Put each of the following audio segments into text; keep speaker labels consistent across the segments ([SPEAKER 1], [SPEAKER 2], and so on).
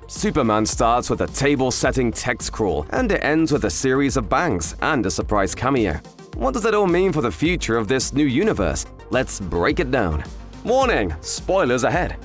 [SPEAKER 1] Superman starts with a table-setting text crawl, and it ends with a series of bangs and a surprise cameo. What does it all mean for the future of this new universe? Let's break it down. Warning! Spoilers ahead!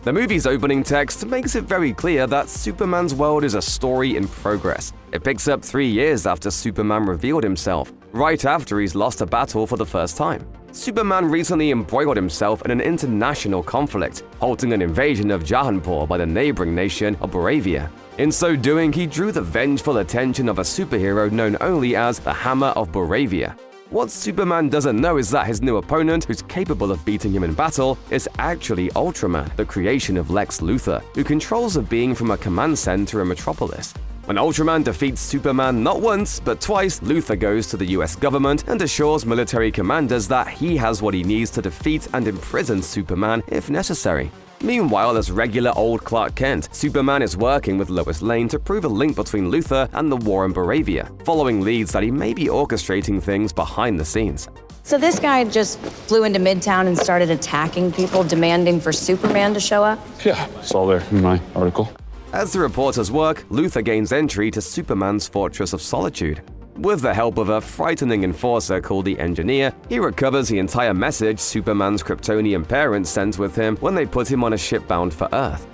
[SPEAKER 1] The movie's opening text makes it very clear that Superman's world is a story in progress. It picks up 3 years after Superman revealed himself, right after he's lost a battle for the first time. Superman recently embroiled himself in an international conflict, halting an invasion of Jahanpur by the neighboring nation of Boravia. In so doing, he drew the vengeful attention of a superhero known only as the Hammer of Boravia. What Superman doesn't know is that his new opponent, who's capable of beating him in battle, is actually Ultraman, the creation of Lex Luthor, who controls a being from a command center in Metropolis. When Ultraman defeats Superman not once, but twice, Luthor goes to the US government and assures military commanders that he has what he needs to defeat and imprison Superman if necessary. Meanwhile, as regular old Clark Kent, Superman is working with Lois Lane to prove a link between Luthor and the war in Boravia, following leads that he may be orchestrating things behind the scenes.
[SPEAKER 2] So this guy just flew into Midtown and started attacking people, demanding for Superman to show up?
[SPEAKER 3] Yeah, it's all there in my article.
[SPEAKER 1] As the reporters work, Luthor gains entry to Superman's Fortress of Solitude. With the help of a frightening enforcer called the Engineer, he recovers the entire message Superman's Kryptonian parents sent with him when they put him on a ship bound for Earth.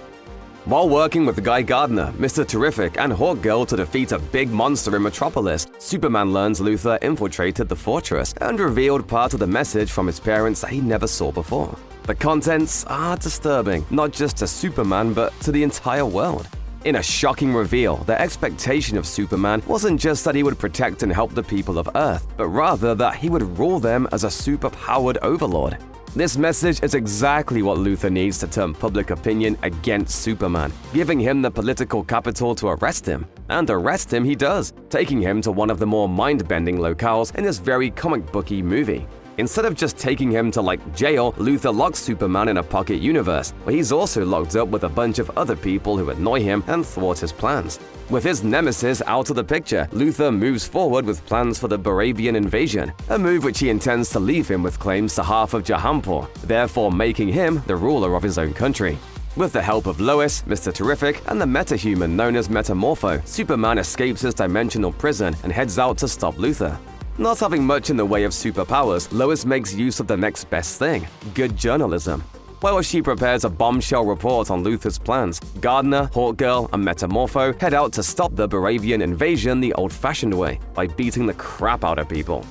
[SPEAKER 1] While working with Guy Gardner, Mr. Terrific, and Hawkgirl to defeat a big monster in Metropolis, Superman learns Luthor infiltrated the fortress and revealed part of the message from his parents that he never saw before. The contents are disturbing, not just to Superman but to the entire world. In a shocking reveal, the expectation of Superman wasn't just that he would protect and help the people of Earth, but rather that he would rule them as a superpowered overlord. This message is exactly what Luthor needs to turn public opinion against Superman, giving him the political capital to arrest him. And arrest him he does, taking him to one of the more mind-bending locales in this very comic-booky movie. Instead of just taking him to, jail, Luthor locks Superman in a pocket universe, where he's also locked up with a bunch of other people who annoy him and thwart his plans. With his nemesis out of the picture, Luthor moves forward with plans for the Boravian invasion, a move which he intends to leave him with claims to half of Jahanpur, therefore making him the ruler of his own country. With the help of Lois, Mr. Terrific, and the metahuman known as Metamorpho, Superman escapes his dimensional prison and heads out to stop Luthor. Not having much in the way of superpowers, Lois makes use of the next best thing: good journalism. While she prepares a bombshell report on Luthor's plans, Gardner, Hawkgirl, and Metamorpho head out to stop the Boravian invasion the old-fashioned way, by beating the crap out of people.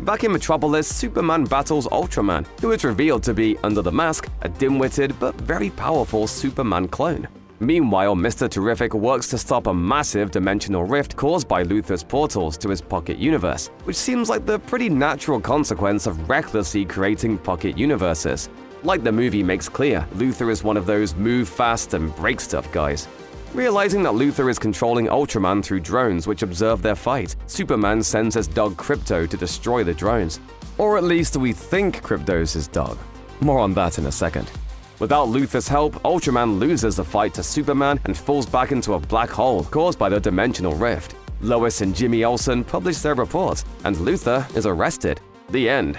[SPEAKER 1] Back in Metropolis, Superman battles Ultraman, who is revealed to be, under the mask, a dim-witted but very powerful Superman clone. Meanwhile, Mr. Terrific works to stop a massive dimensional rift caused by Luthor's portals to his pocket universe, which seems like the pretty natural consequence of recklessly creating pocket universes. Like the movie makes clear, Luthor is one of those move fast and break stuff guys. Realizing that Luthor is controlling Ultraman through drones which observe their fight, Superman sends his dog Krypto to destroy the drones. Or at least we think Krypto's his dog. More on that in a second. Without Luthor's help, Ultraman loses the fight to Superman and falls back into a black hole caused by the dimensional rift. Lois and Jimmy Olsen publish their report, and Luthor is arrested. The end.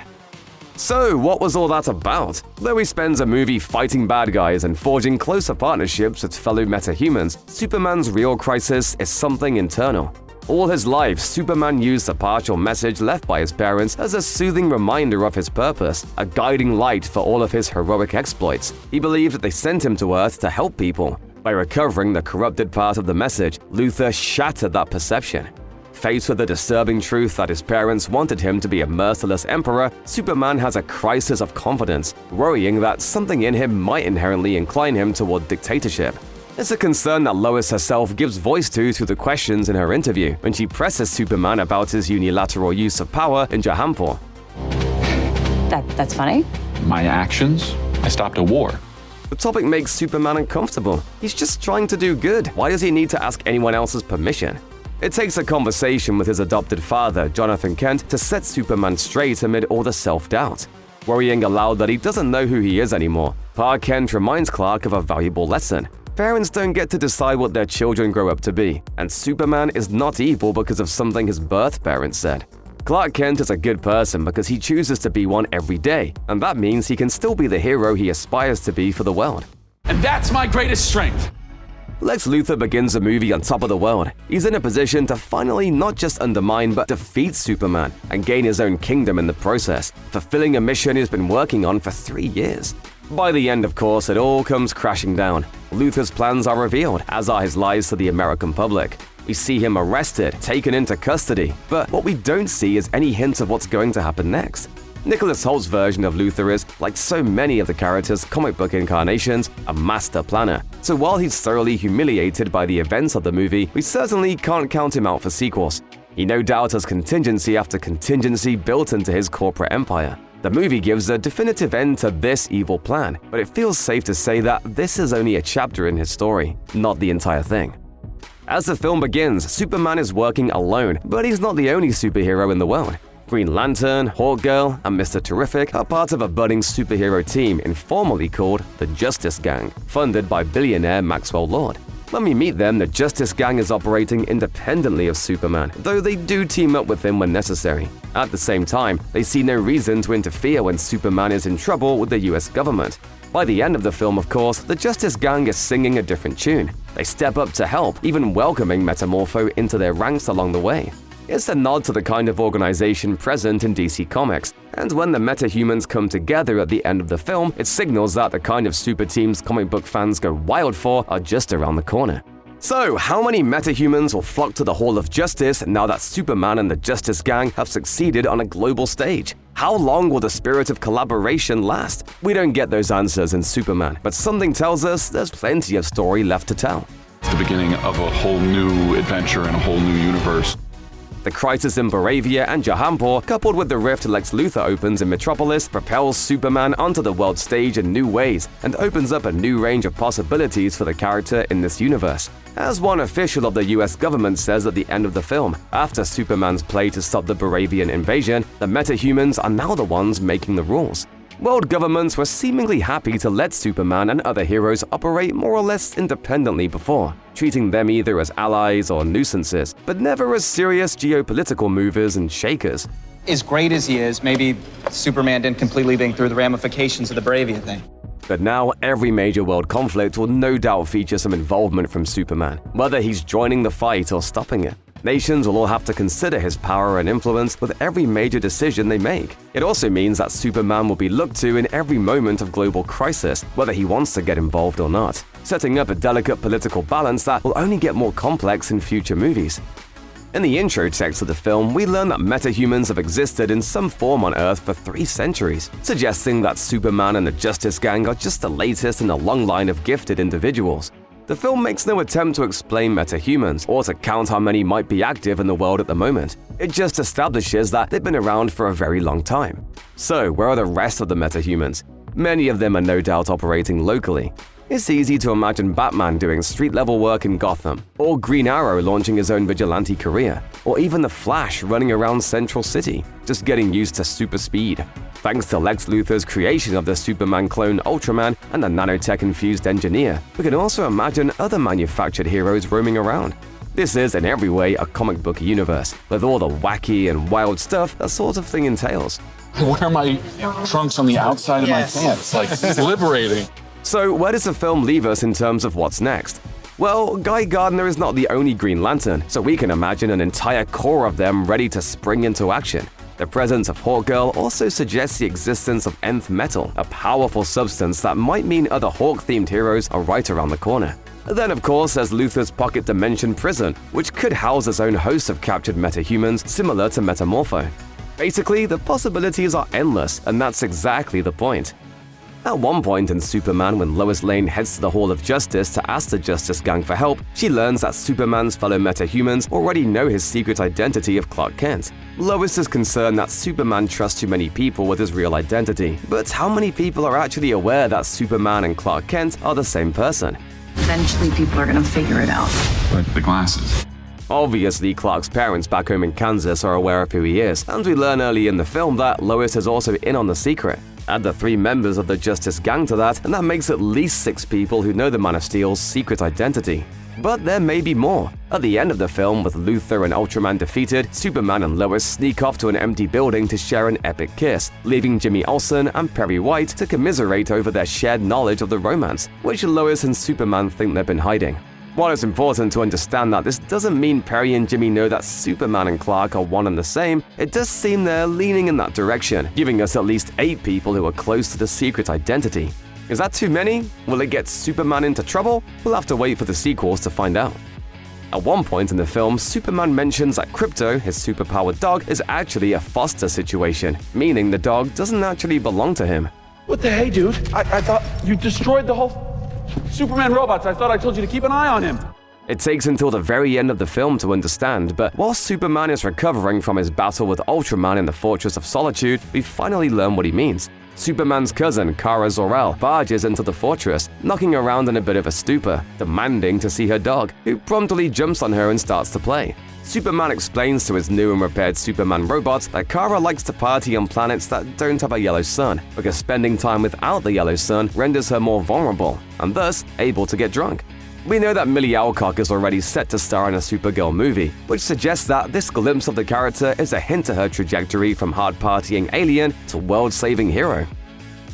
[SPEAKER 1] So, what was all that about? Though he spends a movie fighting bad guys and forging closer partnerships with fellow metahumans, Superman's real crisis is something internal. All his life, Superman used the partial message left by his parents as a soothing reminder of his purpose, a guiding light for all of his heroic exploits. He believed that they sent him to Earth to help people. By recovering the corrupted part of the message, Luthor shattered that perception. Faced with the disturbing truth that his parents wanted him to be a merciless emperor, Superman has a crisis of confidence, worrying that something in him might inherently incline him toward dictatorship. It's a concern that Lois herself gives voice to through the questions in her interview when she presses Superman about his unilateral use of power in Jahanpur.
[SPEAKER 2] That's funny.
[SPEAKER 3] My actions? I stopped a war.
[SPEAKER 1] The topic makes Superman uncomfortable. He's just trying to do good. Why does he need to ask anyone else's permission? It takes a conversation with his adopted father, Jonathan Kent, to set Superman straight amid all the self-doubt. Worrying aloud that he doesn't know who he is anymore, Pa Kent reminds Clark of a valuable lesson. Parents don't get to decide what their children grow up to be, and Superman is not evil because of something his birth parents said. Clark Kent is a good person because he chooses to be one every day, and that means he can still be the hero he aspires to be for the world.
[SPEAKER 3] And that's my greatest strength.
[SPEAKER 1] Lex Luthor begins the movie on top of the world. He's in a position to finally not just undermine but defeat Superman and gain his own kingdom in the process, fulfilling a mission he's been working on for 3 years. By the end, of course, it all comes crashing down. Luthor's plans are revealed, as are his lies to the American public. We see him arrested, taken into custody, but what we don't see is any hint of what's going to happen next. Nicholas Holt's version of Luthor is, like so many of the character's comic book incarnations, a master planner. So while he's thoroughly humiliated by the events of the movie, we certainly can't count him out for sequels. He no doubt has contingency after contingency built into his corporate empire. The movie gives a definitive end to this evil plan, but it feels safe to say that this is only a chapter in his story, not the entire thing. As the film begins, Superman is working alone, but he's not the only superhero in the world. Green Lantern, Hawkgirl, and Mr. Terrific are part of a budding superhero team informally called the Justice Gang, funded by billionaire Maxwell Lord. When we meet them, the Justice Gang is operating independently of Superman, though they do team up with him when necessary. At the same time, they see no reason to interfere when Superman is in trouble with the US government. By the end of the film, of course, the Justice Gang is singing a different tune. They step up to help, even welcoming Metamorpho into their ranks along the way. It's a nod to the kind of organization present in DC Comics, and when the Metahumans come together at the end of the film, it signals that the kind of super teams comic book fans go wild for are just around the corner. So, how many Metahumans will flock to the Hall of Justice now that Superman and the Justice Gang have succeeded on a global stage? How long will the spirit of collaboration last? We don't get those answers in Superman, but something tells us there's plenty of story left to tell.
[SPEAKER 3] It's the beginning of a whole new adventure and a whole new universe.
[SPEAKER 1] The crisis in Baravia and Jahanpur, coupled with the rift Lex Luthor opens in Metropolis, propels Superman onto the world stage in new ways and opens up a new range of possibilities for the character in this universe. As one official of the US government says at the end of the film, after Superman's play to stop the Baravian invasion, the metahumans are now the ones making the rules. World governments were seemingly happy to let Superman and other heroes operate more or less independently before, treating them either as allies or nuisances, but never as serious geopolitical movers and shakers.
[SPEAKER 4] As great as he is, maybe Superman didn't completely think through the ramifications of the Baravia thing.
[SPEAKER 1] But now, every major world conflict will no doubt feature some involvement from Superman, whether he's joining the fight or stopping it. Nations will all have to consider his power and influence with every major decision they make. It also means that Superman will be looked to in every moment of global crisis, whether he wants to get involved or not, setting up a delicate political balance that will only get more complex in future movies. In the intro text of the film, we learn that metahumans have existed in some form on Earth for 3 centuries, suggesting that Superman and the Justice Gang are just the latest in a long line of gifted individuals. The film makes no attempt to explain metahumans or to count how many might be active in the world at the moment. It just establishes that they've been around for a very long time. So, where are the rest of the metahumans? Many of them are no doubt operating locally. It's easy to imagine Batman doing street-level work in Gotham, or Green Arrow launching his own vigilante career, or even the Flash running around Central City, just getting used to super speed. Thanks to Lex Luthor's creation of the Superman clone Ultraman and the nanotech-infused engineer, we can also imagine other manufactured heroes roaming around. This is, in every way, a comic book universe, with all the wacky and wild stuff that sort of thing entails.
[SPEAKER 3] I wear my trunks on the outside of my pants, like it's liberating.
[SPEAKER 1] So, where does the film leave us in terms of what's next? Well, Guy Gardner is not the only Green Lantern, so we can imagine an entire corps of them ready to spring into action. The presence of Hawkgirl also suggests the existence of nth metal, a powerful substance that might mean other Hawk-themed heroes are right around the corner. Then, of course, there's Luthor's pocket dimension prison, which could house its own host of captured metahumans similar to Metamorpho. Basically, the possibilities are endless, and that's exactly the point. At one point in Superman, when Lois Lane heads to the Hall of Justice to ask the Justice Gang for help, she learns that Superman's fellow metahumans already know his secret identity of Clark Kent. Lois is concerned that Superman trusts too many people with his real identity, but how many people are actually aware that Superman and Clark Kent are the same person?
[SPEAKER 5] Eventually, people are gonna figure it out.
[SPEAKER 3] But the glasses.
[SPEAKER 1] Obviously, Clark's parents back home in Kansas are aware of who he is, and we learn early in the film that Lois is also in on the secret. Add the 3 members of the Justice Gang to that, and that makes at least 6 people who know the Man of Steel's secret identity. But there may be more. At the end of the film, with Luthor and Ultraman defeated, Superman and Lois sneak off to an empty building to share an epic kiss, leaving Jimmy Olsen and Perry White to commiserate over their shared knowledge of the romance, which Lois and Superman think they've been hiding. While it's important to understand that this doesn't mean Perry and Jimmy know that Superman and Clark are one and the same, it does seem they're leaning in that direction, giving us at least 8 people who are close to the secret identity. Is that too many? Will it get Superman into trouble? We'll have to wait for the sequels to find out. At one point in the film, Superman mentions that Krypto, his superpowered dog, is actually a foster situation, meaning the dog doesn't actually belong to him.
[SPEAKER 3] What the hey, dude? I thought you destroyed the whole Superman robots. I thought I told you to keep an eye on him.
[SPEAKER 1] It takes until the very end of the film to understand, but while Superman is recovering from his battle with Ultraman in the Fortress of Solitude, we finally learn what he means. Superman's cousin, Kara Zor-El, barges into the fortress, knocking around in a bit of a stupor, demanding to see her dog, who promptly jumps on her and starts to play. Superman explains to his new and repaired Superman robot that Kara likes to party on planets that don't have a yellow sun, because spending time without the yellow sun renders her more vulnerable, and thus able to get drunk. We know that Millie Alcock is already set to star in a Supergirl movie, which suggests that this glimpse of the character is a hint to her trajectory from hard-partying alien to world-saving hero.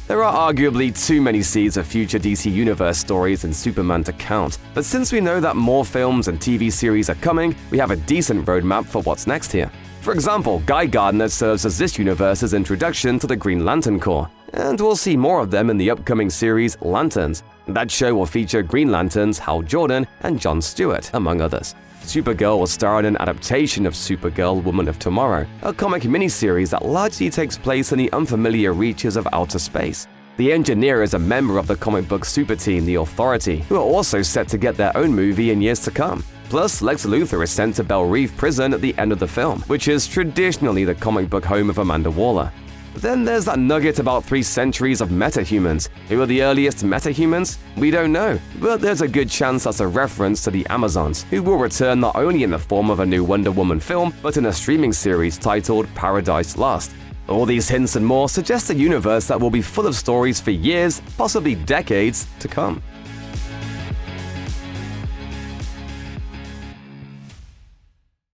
[SPEAKER 1] There are arguably too many seeds of future DC Universe stories in Superman to count, but since we know that more films and TV series are coming, we have a decent roadmap for what's next here. For example, Guy Gardner serves as this universe's introduction to the Green Lantern Corps, and we'll see more of them in the upcoming series Lanterns. That show will feature Green Lanterns, Hal Jordan, and Jon Stewart, among others. Supergirl will star in an adaptation of Supergirl Woman of Tomorrow, a comic miniseries that largely takes place in the unfamiliar reaches of outer space. The Engineer is a member of the comic book super team The Authority, who are also set to get their own movie in years to come. Plus, Lex Luthor is sent to Belle Reve Prison at the end of the film, which is traditionally the comic book home of Amanda Waller. Then there's that nugget about 3 centuries of metahumans. Who are the earliest metahumans? We don't know, but there's a good chance that's a reference to the Amazons, who will return not only in the form of a new Wonder Woman film, but in a streaming series titled Paradise Lost. All these hints and more suggest a universe that will be full of stories for years, possibly decades, to come.